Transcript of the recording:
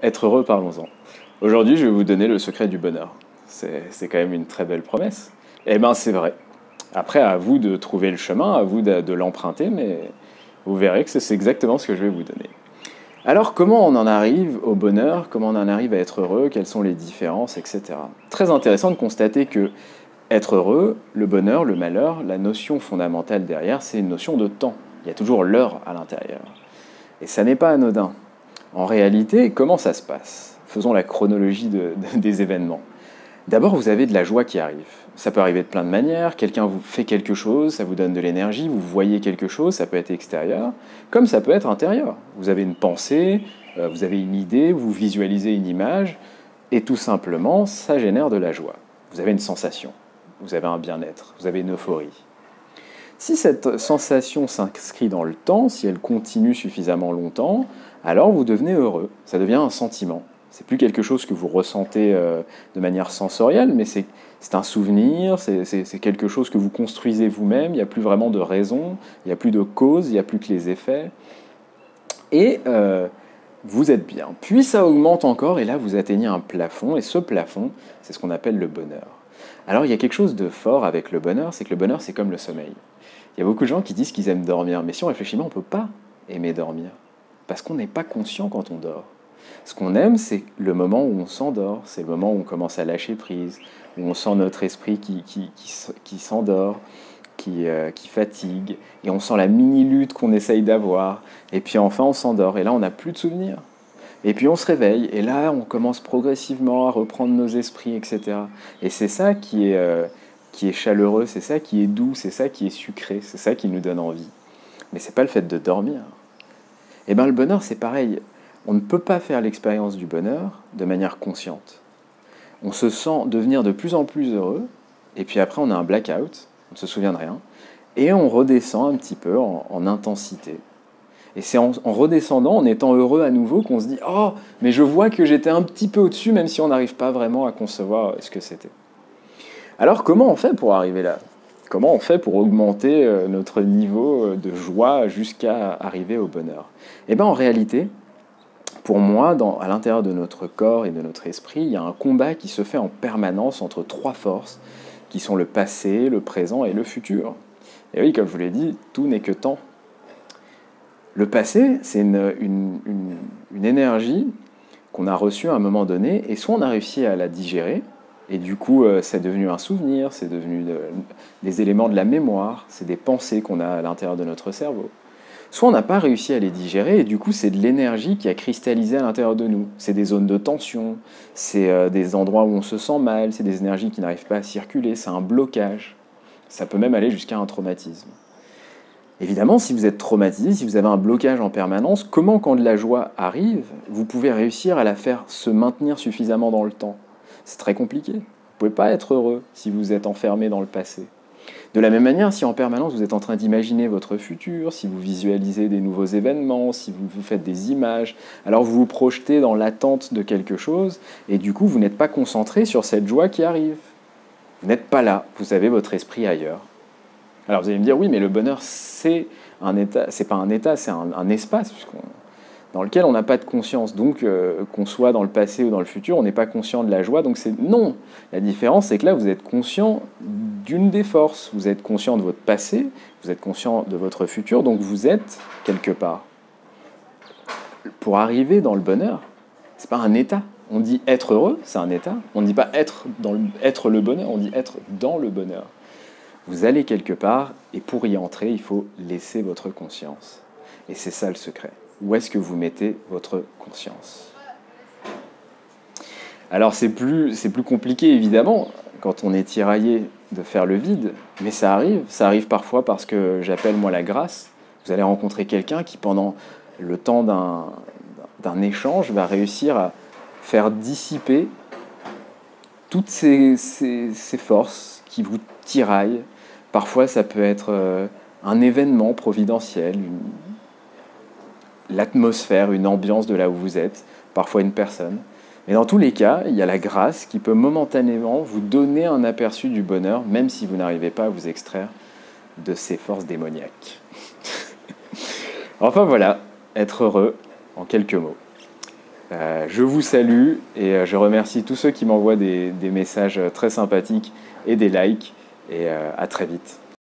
Être heureux, parlons-en. Aujourd'hui, je vais vous donner le secret du bonheur. C'est quand même une très belle promesse. Eh bien, c'est vrai. Après, à vous de trouver le chemin, à vous de l'emprunter, mais vous verrez que c'est exactement ce que je vais vous donner. Alors, comment on en arrive au bonheur? Comment on en arrive à être heureux? Quelles sont les différences, etc. Très intéressant de constater que être heureux, le bonheur, le malheur, la notion fondamentale derrière, c'est une notion de temps. Il y a toujours l'heure à l'intérieur. Et ça n'est pas anodin. En réalité, comment ça se passe? Faisons la chronologie des événements. D'abord, vous avez de la joie qui arrive. Ça peut arriver de plein de manières. Quelqu'un vous fait quelque chose, ça vous donne de l'énergie, vous voyez quelque chose, ça peut être extérieur, comme ça peut être intérieur. Vous avez une pensée, vous avez une idée, vous visualisez une image, et tout simplement, ça génère de la joie. Vous avez une sensation, vous avez un bien-être, vous avez une euphorie. Si cette sensation s'inscrit dans le temps, si elle continue suffisamment longtemps, alors vous devenez heureux. Ça devient un sentiment. C'est plus quelque chose que vous ressentez de manière sensorielle, mais c'est un souvenir, c'est quelque chose que vous construisez vous-même, il n'y a plus vraiment de raison, il n'y a plus de cause, il n'y a plus que les effets. Et vous êtes bien. Puis ça augmente encore, et là vous atteignez un plafond, et ce plafond, c'est ce qu'on appelle le bonheur. Alors il y a quelque chose de fort avec le bonheur, c'est que le bonheur c'est comme le sommeil. Il y a beaucoup de gens qui disent qu'ils aiment dormir, mais si on réfléchit bien, on ne peut pas aimer dormir, parce qu'on n'est pas conscient quand on dort. Ce qu'on aime, c'est le moment où on s'endort, c'est le moment où on commence à lâcher prise, où on sent notre esprit qui s'endort, qui fatigue, et on sent la mini-lutte qu'on essaye d'avoir, et puis enfin on s'endort, et là on n'a plus de souvenirs. Et puis on se réveille, et là on commence progressivement à reprendre nos esprits, etc. Et c'est ça qui est chaleureux, c'est ça qui est doux, c'est ça qui est sucré, c'est ça qui nous donne envie. Mais c'est pas le fait de dormir. Et bien le bonheur c'est pareil. On ne peut pas faire l'expérience du bonheur de manière consciente. On se sent devenir de plus en plus heureux, et puis après on a un blackout, on ne se souvient de rien, et on redescend un petit peu en intensité. Et c'est en redescendant, en étant heureux à nouveau, qu'on se dit « Oh, mais je vois que j'étais un petit peu au-dessus, même si on n'arrive pas vraiment à concevoir ce que c'était. » Alors comment on fait pour arriver là? Comment on fait pour augmenter notre niveau de joie jusqu'à arriver au bonheur? Eh bien en réalité, pour moi, à l'intérieur de notre corps et de notre esprit, il y a un combat qui se fait en permanence entre trois forces, qui sont le passé, le présent et le futur. Et oui, comme je vous l'ai dit, tout n'est que temps. Le passé, c'est une énergie qu'on a reçue à un moment donné, et soit on a réussi à la digérer, et du coup, c'est devenu un souvenir, c'est devenu des éléments de la mémoire, c'est des pensées qu'on a à l'intérieur de notre cerveau. Soit on n'a pas réussi à les digérer, et du coup, c'est de l'énergie qui a cristallisé à l'intérieur de nous. C'est des zones de tension, c'est des endroits où on se sent mal, c'est des énergies qui n'arrivent pas à circuler, c'est un blocage. Ça peut même aller jusqu'à un traumatisme. Évidemment, si vous êtes traumatisé, si vous avez un blocage en permanence, comment, quand de la joie arrive, vous pouvez réussir à la faire se maintenir suffisamment dans le temps? C'est très compliqué. Vous ne pouvez pas être heureux si vous êtes enfermé dans le passé. De la même manière, si en permanence vous êtes en train d'imaginer votre futur, si vous visualisez des nouveaux événements, si vous faites des images, alors vous vous projetez dans l'attente de quelque chose, et du coup vous n'êtes pas concentré sur cette joie qui arrive. Vous n'êtes pas là, vous avez votre esprit ailleurs. Alors vous allez me dire, oui, mais le bonheur, c'est un état, c'est pas un état, c'est un espace dans lequel on n'a pas de conscience. Donc, qu'on soit dans le passé ou dans le futur, on n'est pas conscient de la joie. Donc c'est non. La différence, c'est que là, vous êtes conscient d'une des forces. Vous êtes conscient de votre passé, vous êtes conscient de votre futur, donc vous êtes quelque part. Pour arriver dans le bonheur, c'est pas un état. On dit être heureux, c'est un état. On ne dit pas être le bonheur, on dit être dans le bonheur. Vous allez quelque part, et pour y entrer, il faut laisser votre conscience. Et c'est ça le secret. Où est-ce que vous mettez votre conscience? Alors c'est plus compliqué, évidemment, quand on est tiraillé, de faire le vide, mais ça arrive parfois parce que j'appelle moi la grâce. Vous allez rencontrer quelqu'un qui, pendant le temps d'un échange, va réussir à faire dissiper toutes ces forces qui vous tiraillent. Parfois, ça peut être un événement providentiel, l'atmosphère, une ambiance de là où vous êtes, parfois une personne. Mais dans tous les cas, il y a la grâce qui peut momentanément vous donner un aperçu du bonheur, même si vous n'arrivez pas à vous extraire de ces forces démoniaques. Enfin voilà, être heureux en quelques mots. Je vous salue et je remercie tous ceux qui m'envoient des messages très sympathiques et des likes. Et à très vite.